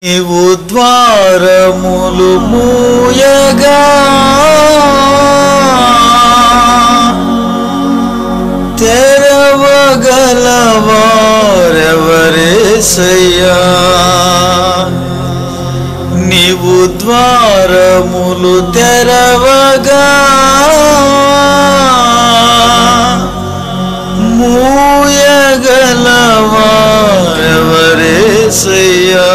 నీవు ద్వారములు మూయగా తెరవగలవారెవరేసయ్యా నీవు ద్వారములు తెరవగా మూయగలవారెవరేసయ్యా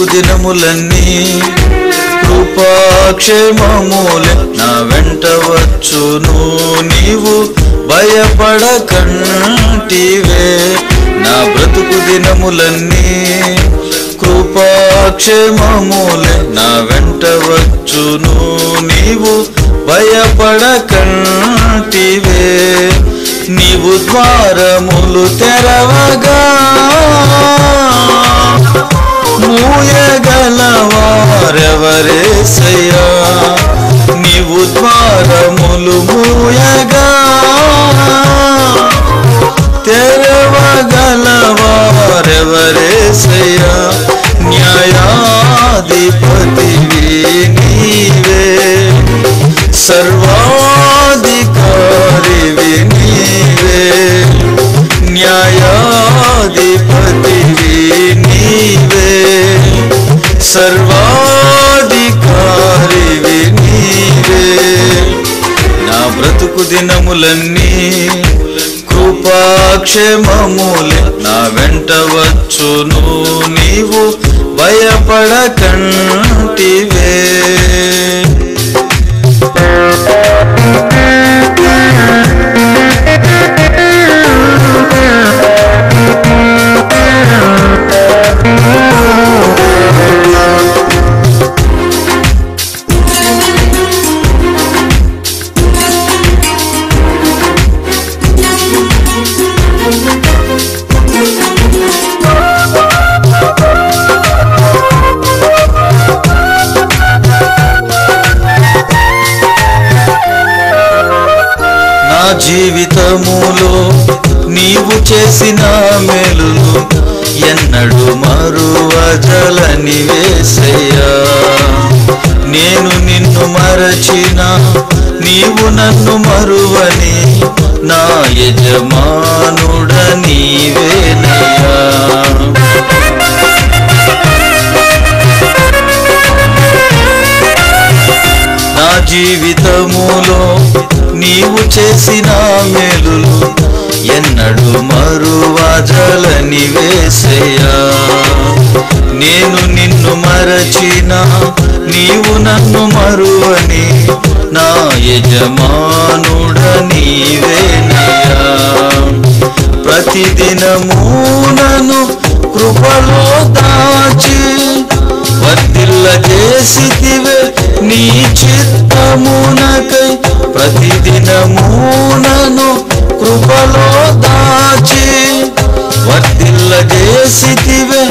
దినములన్నీ కృపాక్షేమములే నా వెంట వచ్చును నీవు భయపడకంటివే నా బ్రతుకు దినములన్నీ కృపాక్షేమములే నా వెంట వచ్చును నీవు భయపడకంటివే నీవు ద్వారములు తెరవగా మూయగలవారెవరేసయ్యా నీవు ద్వారములు మూయగా తెరవగలవారెవరేసయ్యా న్యాయాధిపతివి నీవే సర్వాధికారివి నీవే న్యాయాధిపతివి నీవే సర్వాధికారివి నీవే నా బ్రతుకు దినములన్నీ కృపాక్షేమములే నా వెంట వచ్చును నీవు భయపడకంటివే జీవితములో నీవు చేసిన మేలులు ఎన్నడూ మరువజలనివేసయ్యా నేను నిన్ను మరచిన నీవు నన్ను మరువని నా యజమానుడ నీవేనయ్యా నా జీవితములో నీవు చేసిన మేలులు ఎన్నడూ మరువజలనివేసయ్యా నేను నిన్ను మరచిన నీవు నన్ను మరువని నా యజమానుడ నీవేనయ్యా ప్రతిదినము నన్ను కృపలో దాచి వర్ధిల్లజేసితివే నీ చిత్తమునకై ప్రతిదినము నన్ను కృపలో దాచి వర్ధిల్లజేసితివే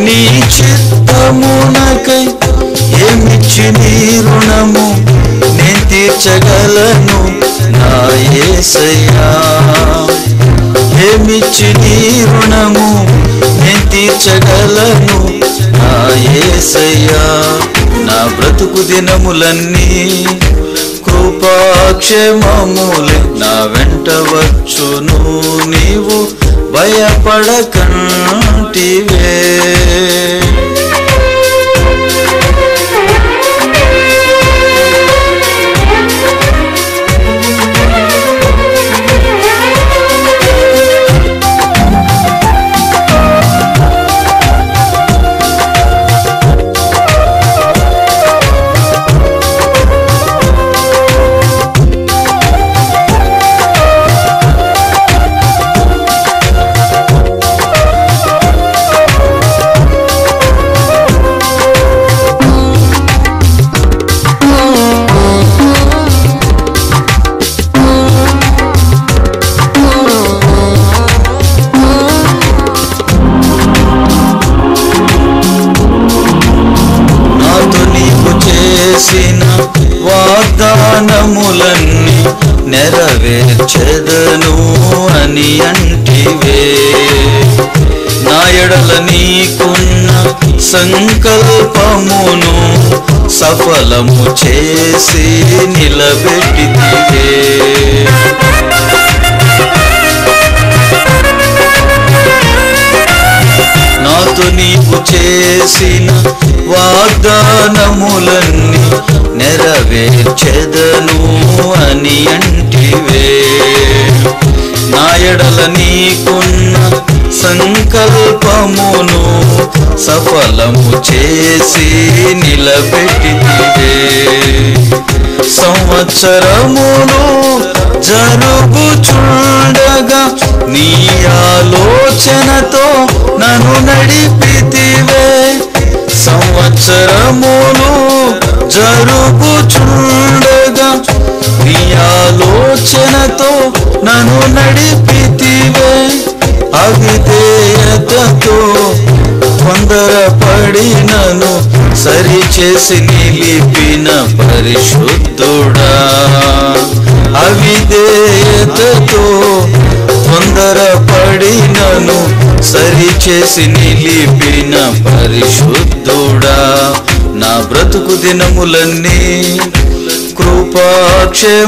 నీ చిత్తమునకై ఏమిచ్చి నీ రుణము నేను తీర్చగలను నా యేసయ్యా ఏమిచ్చి నీ రుణము నేను తీర్చగలను నా యేసయ్యా నా బ్రతుకు దినములన్నీ కృపాక్షేమములే నా వెంట వచ్చును నీవు భయపడకంటివే వాగ్దానములన్నీ నెరవేర్చెదను అని అంటివే నా ఎడల నీకున్న సంకల్పమును సఫలము చేసి నిలబెట్టితివే నాతో నీవు చేసిన వాగ్దానములన్నీ నెరవేర్చెదను అని అంటివే నా ఎడల నీకున్న సంకల్పమును సఫలము చేసి నిలబెట్టితివే సంవత్సరములు జరుగుచుండగా నీ ఆలోచనతో నన్ను నడిపితివే సంవత్సరములు జరుగుచుండగా నీ ఆలోచనతో నన్ను నడిపితివే అవిధేయతతో తొందరపడినను సరిచేసి నిలిపిన పరిశుద్ధుడా అవిధేయతతో తొందరపడినను సరిచేసి నిలిపిన పరిశుద్ధుడా నా బ్రతుకు దినములన్నీ కృపాక్షేమములే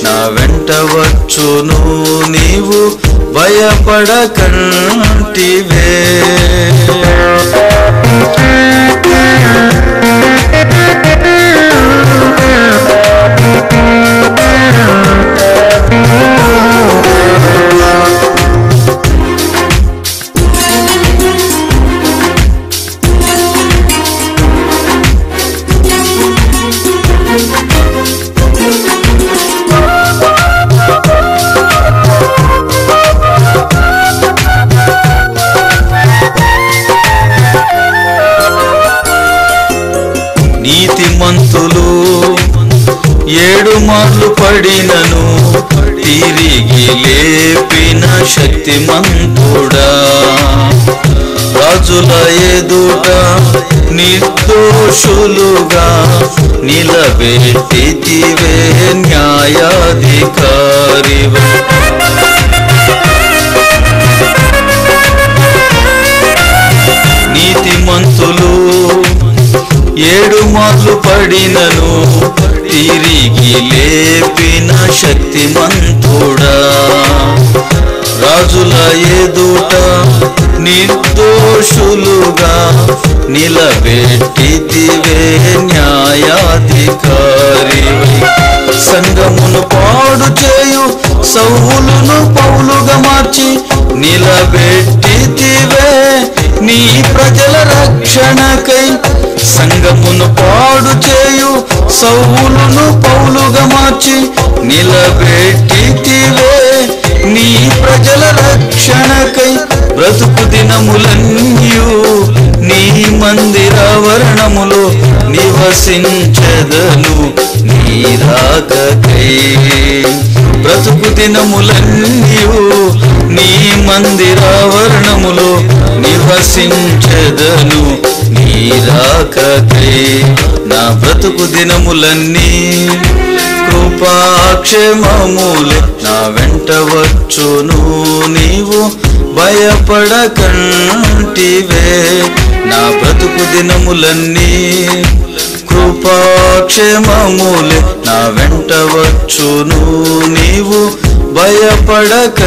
నా వెంట వచ్చును నీవు భయపడకంటివే నీతిమంతులు 7 మార్లు పడినను తిరిగి లేపిన శక్తిమంతుడా రాజుల ఎదుట నిర్దోషులుగా నిలబెట్టితివే న్యాయాధికారివే నీతిమంతులు 7 మార్లు పడినను తిరిగి లేపిన శక్తిమంతుడా రాజుల ఎదుట నిర్దోషులుగా నిలబెట్టితివే న్యాయాధికారివే సంఘమును పాడు చేయు సౌలును పౌలుగా మార్చి నిలబెట్టితివే నీ ప్రజల రక్షణకై సంఘమును పాడు చేయు సౌలును పౌలుగా మార్చి నిలబెట్టితివే నీ ప్రజల రక్షణకై బ్రతుకు దినములన్నీయు నీ మందిరావరణములో నివసించెదను నీ రాకకై బ్రతుకు దినములన్నీయు నీ మందిరావరణములో నివసించెదను నీ రాకకై నా బ్రతుకు దినములన్నీ కృపాక్షేమములే నా వెంట వచ్చును నీవు భయపడకంటివే నా బ్రతుకు దినములన్నీ కృపాక్షేమములే నా వెంట వచ్చును నీవు భయపడకంటివే